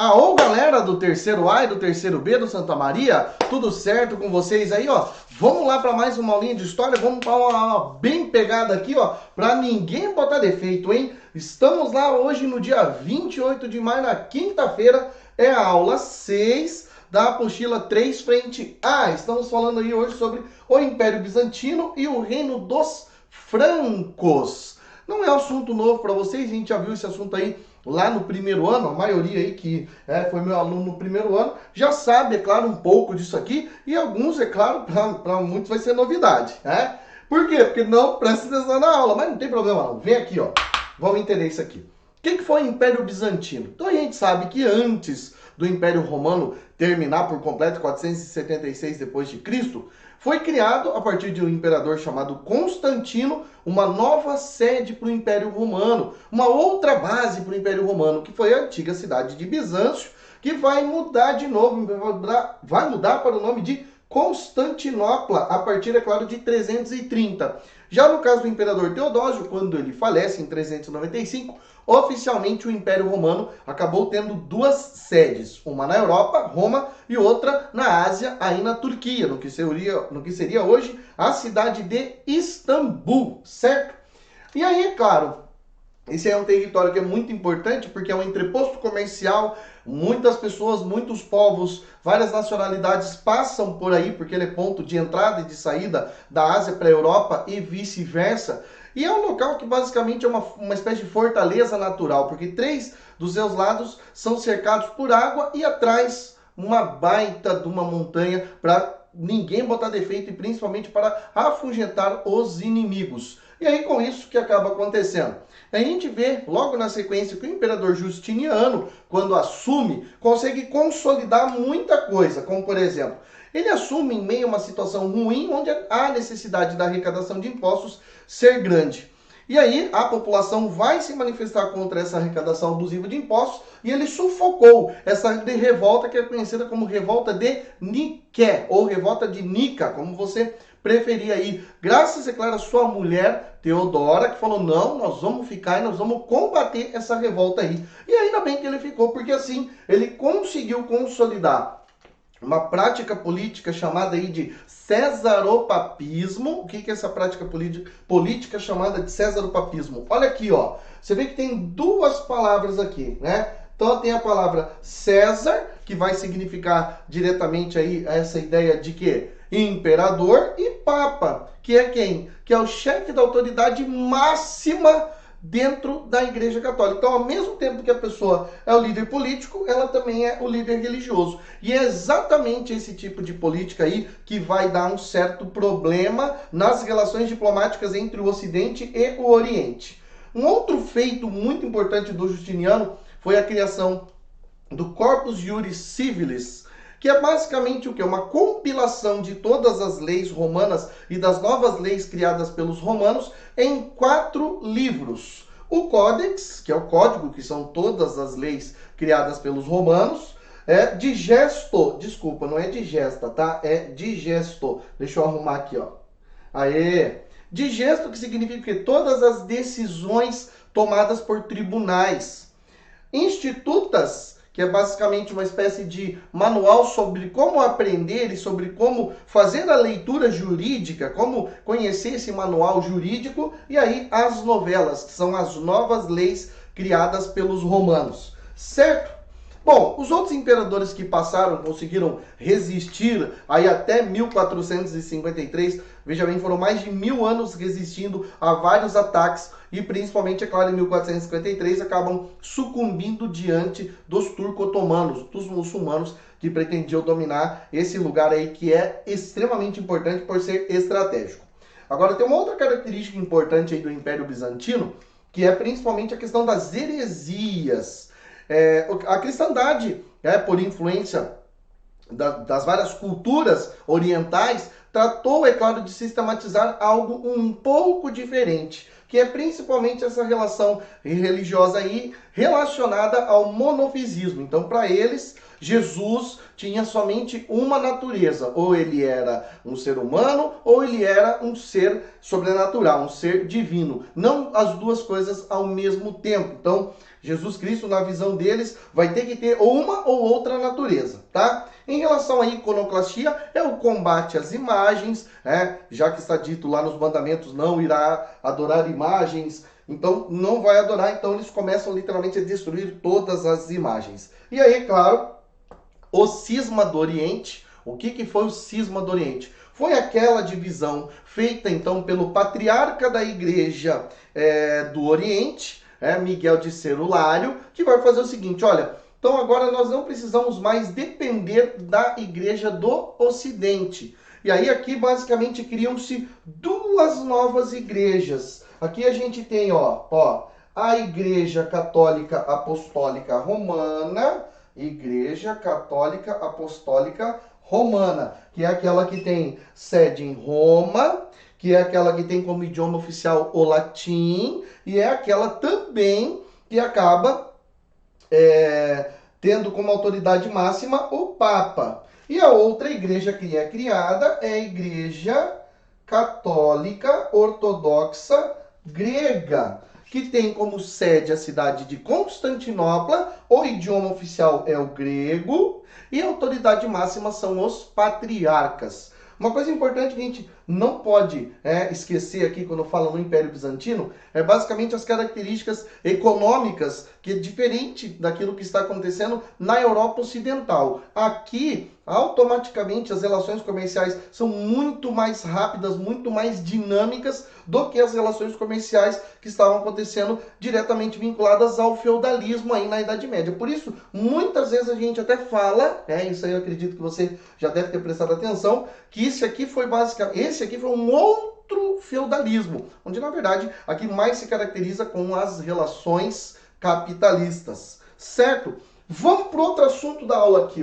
Aô, galera do terceiro A e do terceiro B do Santa Maria, tudo certo com vocês aí, ó? Vamos lá para mais uma aulinha de história, vamos para uma aula bem pegada aqui, ó, para ninguém botar defeito, hein? Estamos lá hoje no dia 28 de maio, na quinta-feira, é a aula 6 da apostila 3 frente A. Estamos falando aí hoje sobre o Império Bizantino e o Reino dos Francos. Não é assunto novo para vocês, a gente já viu esse assunto aí lá no primeiro ano. A maioria aí que foi meu aluno no primeiro ano já sabe, é claro, um pouco disso aqui, e alguns, é claro, para muitos vai ser novidade, né? Por quê? Porque não presta atenção na aula, mas não tem problema não. Vem aqui, ó, vamos entender isso aqui. O que foi o Império Bizantino? Então a gente sabe que antes do Império Romano terminar por completo, 476 depois de Cristo, foi criado, a partir de um imperador chamado Constantino, uma nova sede para o Império Romano, uma outra base para o Império Romano, que foi a antiga cidade de Bizâncio, que vai mudar de novo, vai mudar para o nome de Constantinopla, a partir, é claro, de 330. Já no caso do imperador Teodósio, quando ele falece em 395, oficialmente o Império Romano acabou tendo duas sedes, uma na Europa, Roma, e outra na Ásia, aí na Turquia, no que seria hoje a cidade de Istambul, certo? E aí, claro, esse é um território que é muito importante porque é um entreposto comercial, muitas pessoas, muitos povos, várias nacionalidades passam por aí porque ele é ponto de entrada e de saída da Ásia para a Europa e vice-versa. E é um local que basicamente é uma espécie de fortaleza natural, porque 3 dos seus lados são cercados por água e atrás uma baita de uma montanha para ninguém botar defeito e principalmente para afugentar os inimigos. E aí com isso que acaba acontecendo? A gente vê logo na sequência que o imperador Justiniano, quando assume, consegue consolidar muita coisa, como por exemplo, ele assume em meio a uma situação ruim, onde há necessidade da arrecadação de impostos ser grande. E aí a população vai se manifestar contra essa arrecadação abusiva de impostos e ele sufocou essa revolta que é conhecida como revolta de Niké, ou revolta de Nica, como você preferir aí. Graças, é claro, a sua mulher, Teodora, que falou, não, nós vamos ficar e nós vamos combater essa revolta aí. E ainda bem que ele ficou, porque assim ele conseguiu consolidar uma prática política chamada aí de cesaropapismo. O que é essa prática política chamada de cesaropapismo? Olha aqui, ó. Você vê que tem duas palavras aqui, né? Então tem a palavra César, que vai significar diretamente aí essa ideia de que imperador, e papa, que é quem? Que é o chefe da autoridade máxima dentro da Igreja Católica. Então, ao mesmo tempo que a pessoa é o líder político, ela também é o líder religioso. E é exatamente esse tipo de política aí que vai dar um certo problema nas relações diplomáticas entre o Ocidente e o Oriente. Um outro feito muito importante do Justiniano foi a criação do Corpus Juris Civilis, que é basicamente o que? Uma compilação de todas as leis romanas e das novas leis criadas pelos romanos em 4 livros. O Códex, que é o código, que são todas as leis criadas pelos romanos. Digesto, desculpa, não é digesta, tá? É digesto. Deixa eu arrumar aqui, ó. Aê! Digesto, que significa que todas as decisões tomadas por tribunais. Institutas, que é basicamente uma espécie de manual sobre como aprender e sobre como fazer a leitura jurídica, como conhecer esse manual jurídico, e aí as novelas, que são as novas leis criadas pelos romanos, certo? Bom, os outros imperadores que passaram conseguiram resistir aí até 1453, veja bem, foram mais de 1000 anos resistindo a vários ataques e principalmente, é claro, em 1453 acabam sucumbindo diante dos turco-otomanos, dos muçulmanos que pretendiam dominar esse lugar aí que é extremamente importante por ser estratégico. Agora tem uma outra característica importante aí do Império Bizantino, que é principalmente a questão das heresias. A cristandade, por influência das várias culturas orientais, tratou, é claro, de sistematizar algo um pouco diferente, que é principalmente essa relação religiosa aí relacionada ao monofisismo. Então, para eles, Jesus tinha somente uma natureza, ou ele era um ser humano, ou ele era um ser sobrenatural, um ser divino, não as duas coisas ao mesmo tempo. Então, Jesus Cristo, na visão deles, vai ter que ter uma ou outra natureza, tá? Em relação à iconoclastia, é o combate às imagens, já que está dito lá nos mandamentos, não irá adorar imagens, então não vai adorar, então eles começam literalmente a destruir todas as imagens. E aí, claro, o cisma do Oriente. O que foi o cisma do Oriente? Foi aquela divisão feita então pelo patriarca da igreja do Oriente, Miguel de Cerulário, que vai fazer o seguinte, olha, então agora nós não precisamos mais depender da igreja do Ocidente. E aí aqui basicamente criam-se duas novas igrejas. Aqui a gente tem, a Igreja Católica Apostólica Romana, Igreja Católica Apostólica Romana, que é aquela que tem sede em Roma, que é aquela que tem como idioma oficial o latim, e é aquela também que acaba tendo como autoridade máxima o Papa. E a outra igreja que é criada é a Igreja Católica Ortodoxa Grega, que tem como sede a cidade de Constantinopla, o idioma oficial é o grego e a autoridade máxima são os patriarcas. Uma coisa importante que a gente não pode esquecer aqui quando fala no Império Bizantino é basicamente as características econômicas, que é diferente daquilo que está acontecendo na Europa Ocidental. Aqui, automaticamente, as relações comerciais são muito mais rápidas, muito mais dinâmicas do que as relações comerciais que estavam acontecendo diretamente vinculadas ao feudalismo aí na Idade Média. Por isso, muitas vezes a gente até fala, isso aí eu acredito que você já deve ter prestado atenção, que esse aqui foi um outro feudalismo, onde na verdade aqui mais se caracteriza com as relações capitalistas, certo? Vamos para outro assunto da aula aqui,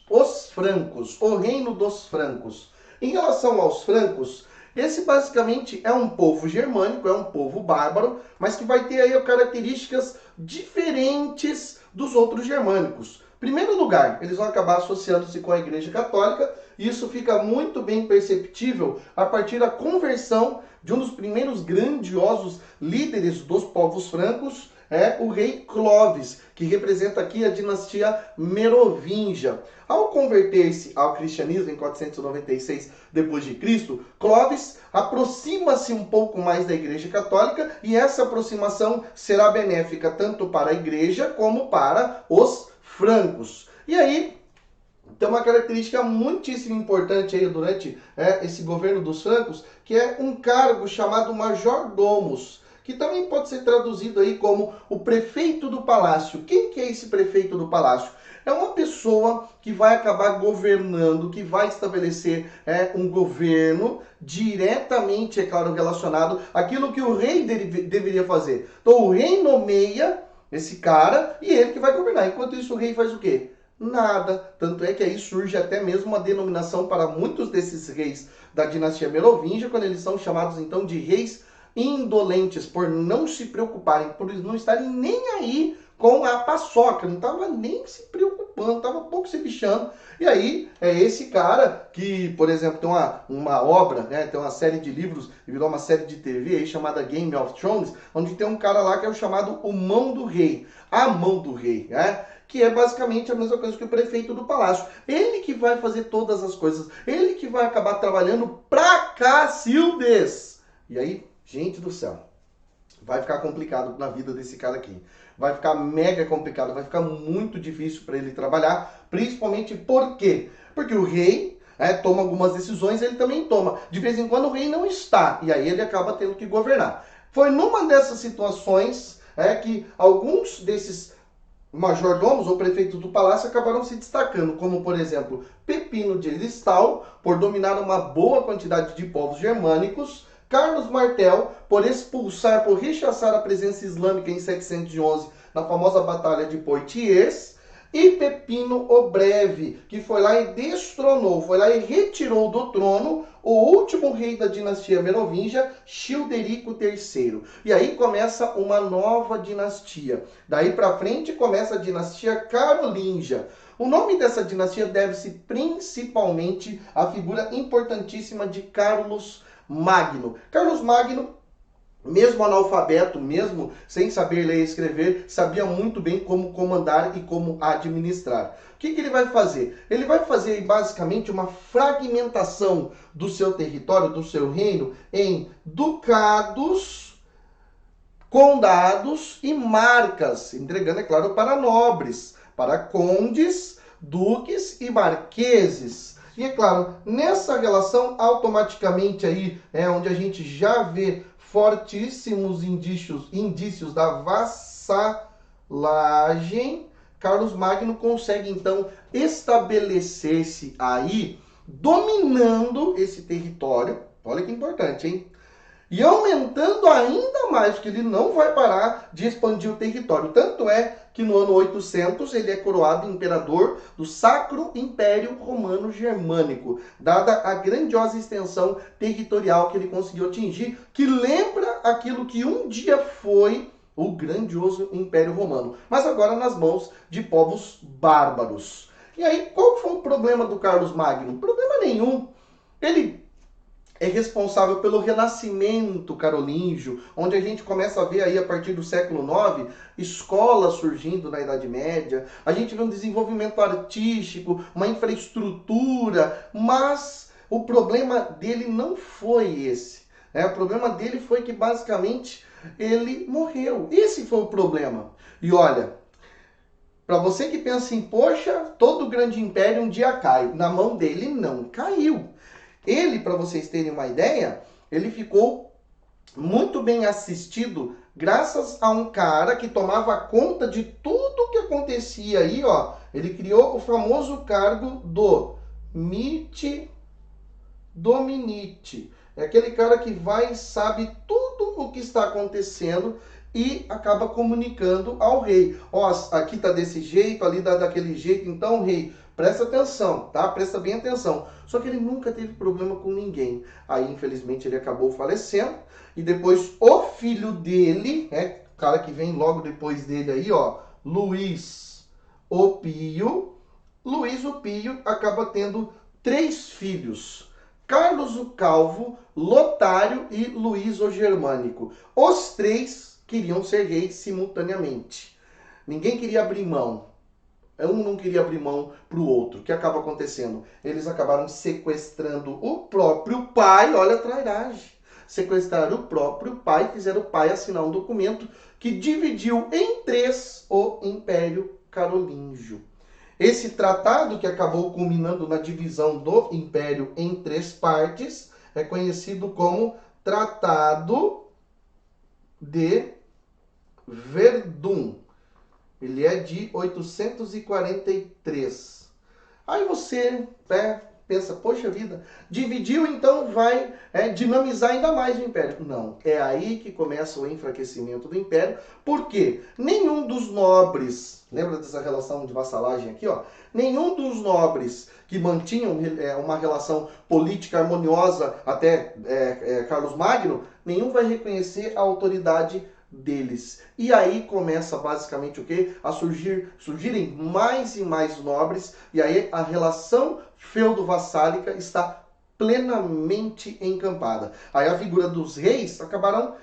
os francos, o reino dos francos. Em relação aos francos, esse basicamente é um povo germânico, é um povo bárbaro, mas que vai ter aí características diferentes dos outros germânicos. Primeiro lugar, eles vão acabar associando-se com a Igreja Católica, e isso fica muito bem perceptível a partir da conversão de um dos primeiros grandiosos líderes dos povos francos, o rei Clovis, que representa aqui a dinastia merovingia. Ao converter-se ao cristianismo em 496 d.C., Clovis aproxima-se um pouco mais da Igreja Católica e essa aproximação será benéfica tanto para a Igreja como para os francos. E aí, tem uma característica muitíssimo importante aí durante esse governo dos francos, que é um cargo chamado majordomos, que também pode ser traduzido aí como o prefeito do palácio. Quem que é esse prefeito do palácio? É uma pessoa que vai acabar governando, que vai estabelecer um governo diretamente, é claro, relacionado àquilo que o rei deveria fazer. Então o rei nomeia esse cara e ele que vai governar. Enquanto isso o rei faz o quê? Nada. Tanto é que aí surge até mesmo uma denominação para muitos desses reis da dinastia merovingia, quando eles são chamados então de reis indolentes, por não se preocuparem, por não estarem nem aí com a paçoca, não estava nem se preocupando, estava pouco se bichando. E aí é esse cara que, por exemplo, tem uma obra, tem uma série de livros e virou uma série de TV aí chamada Game of Thrones, onde tem um cara lá que é o chamado o Mão do Rei, a Mão do Rei, que é basicamente a mesma coisa que o prefeito do palácio. Ele que vai fazer todas as coisas, ele que vai acabar trabalhando pra Cacildes. E aí, gente do céu, vai ficar complicado na vida desse cara aqui. Vai ficar mega complicado, vai ficar muito difícil para ele trabalhar, principalmente por quê? Porque o rei toma algumas decisões, ele também toma. De vez em quando o rei não está, e aí ele acaba tendo que governar. Foi numa dessas situações que alguns desses majordomos ou prefeitos do palácio acabaram se destacando, como por exemplo Pepino de Heristal, por dominar uma boa quantidade de povos germânicos, Carlos Martel, por rechaçar a presença islâmica em 711 na famosa Batalha de Poitiers, e Pepino o Breve, que foi lá e destronou, foi lá e retirou do trono o último rei da dinastia merovingia, Childerico III. E aí começa uma nova dinastia. Daí para frente começa a dinastia carolíngia. O nome dessa dinastia deve-se principalmente à figura importantíssima de Carlos Magno. Carlos Magno mesmo analfabeto, mesmo sem saber ler e escrever, sabia muito bem como comandar e como administrar. O que ele vai fazer? Ele vai fazer basicamente uma fragmentação do seu território, do seu reino, em ducados, condados e marcas, entregando, é claro, para nobres, para condes, duques e marqueses. E é claro, nessa relação, automaticamente aí é onde a gente já vê fortíssimos indícios da vassalagem. Carlos Magno consegue então estabelecer-se aí, dominando esse território. Olha que importante, hein? E aumentando ainda mais, porque ele não vai parar de expandir o território. Tanto é que no ano 800 ele é coroado imperador do Sacro Império Romano Germânico, dada a grandiosa extensão territorial que ele conseguiu atingir, que lembra aquilo que um dia foi o grandioso Império Romano, mas agora nas mãos de povos bárbaros. E aí, qual foi o problema do Carlos Magno? Problema nenhum. Ele é responsável pelo renascimento carolíngio, onde a gente começa a ver aí a partir do século IX escolas surgindo na Idade Média, a gente vê um desenvolvimento artístico, uma infraestrutura, mas o problema dele não foi esse. O problema dele foi que basicamente ele morreu. Esse foi o problema. E olha, para você que pensa em, poxa, todo grande império um dia cai, na mão dele não caiu. Ele, para vocês terem uma ideia, ele ficou muito bem assistido graças a um cara que tomava conta de tudo que acontecia aí, ó. Ele criou o famoso cargo do Mit Dominite. É aquele cara que vai e sabe tudo o que está acontecendo e acaba comunicando ao rei. Ó, aqui tá desse jeito, ali tá daquele jeito, então, rei, presta atenção, tá? Presta bem atenção. Só que ele nunca teve problema com ninguém. Aí, infelizmente, ele acabou falecendo. E depois, o filho dele, o cara que vem logo depois dele aí, ó, Luís o Pio. Luís o Pio acaba tendo 3 filhos. Carlos o Calvo, Lotário e Luís o Germânico. Os 3 queriam ser reis simultaneamente. Ninguém queria abrir mão. Um não queria abrir mão para o outro. O que acaba acontecendo? Eles acabaram sequestrando o próprio pai. Olha a trairagem. Sequestraram o próprio pai, fizeram o pai assinar um documento que dividiu em 3 o Império Carolíngio. Esse tratado, que acabou culminando na divisão do Império em 3 partes, é conhecido como Tratado de Verdun. Ele é de 843. Aí você pensa, poxa vida, dividiu, então vai dinamizar ainda mais o Império. Não, é aí que começa o enfraquecimento do Império, porque nenhum dos nobres, lembra dessa relação de vassalagem aqui, ó? Nenhum dos nobres que mantinham uma relação política harmoniosa até Carlos Magno, nenhum vai reconhecer a autoridade deles. E aí começa basicamente o quê? A surgirem mais e mais nobres, e aí a relação feudo-vassálica está plenamente encampada. Aí a figura dos reis acabaram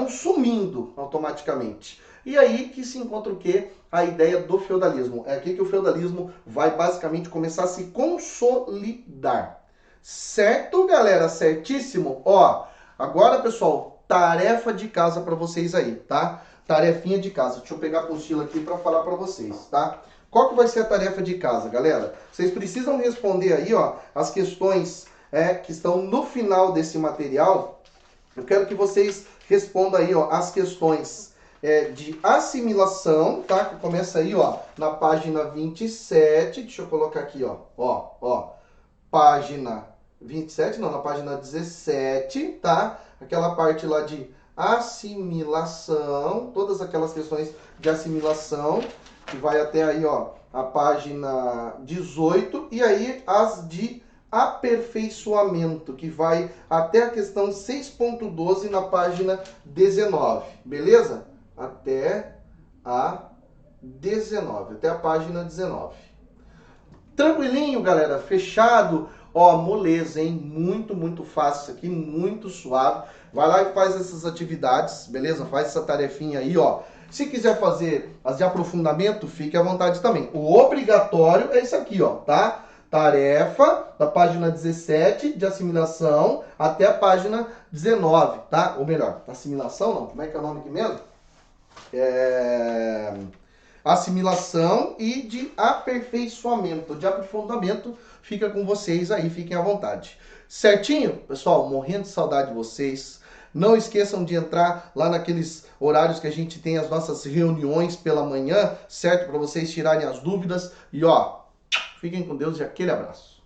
sumindo automaticamente. E aí que se encontra o quê? A ideia do feudalismo. É aqui que o feudalismo vai basicamente começar a se consolidar. Certo, galera? Certíssimo? Ó, agora, pessoal, tarefa de casa para vocês aí, tá? Tarefinha de casa. Deixa eu pegar a apostila aqui para falar para vocês, tá? Qual que vai ser a tarefa de casa, galera? Vocês precisam responder aí, ó, as questões que estão no final desse material. Eu quero que vocês respondam aí, ó, as questões de assimilação, tá? Que começa aí, ó, na página 27. Deixa eu colocar aqui, ó, página 27, não, na página 17, tá? Aquela parte lá de assimilação, todas aquelas questões de assimilação, que vai até aí, ó, a página 18, e aí as de aperfeiçoamento, que vai até a questão 6.12 na página 19, beleza? Até a 19, até a página 19. Tranquilinho, galera, fechado. Ó, moleza, hein? Muito, muito fácil isso aqui, muito suave. Vai lá e faz essas atividades, beleza? Faz essa tarefinha aí, ó. Se quiser fazer as de aprofundamento, fique à vontade também. O obrigatório é isso aqui, ó, tá? Tarefa da página 17 de assimilação até a página 19, tá? Ou melhor, assimilação não, como é que é o nome aqui mesmo? Assimilação e de aperfeiçoamento, de aprofundamento, fica com vocês aí, fiquem à vontade. Certinho? Pessoal, morrendo de saudade de vocês. Não esqueçam de entrar lá naqueles horários que a gente tem as nossas reuniões pela manhã, certo? Para vocês tirarem as dúvidas. E ó, fiquem com Deus e aquele abraço.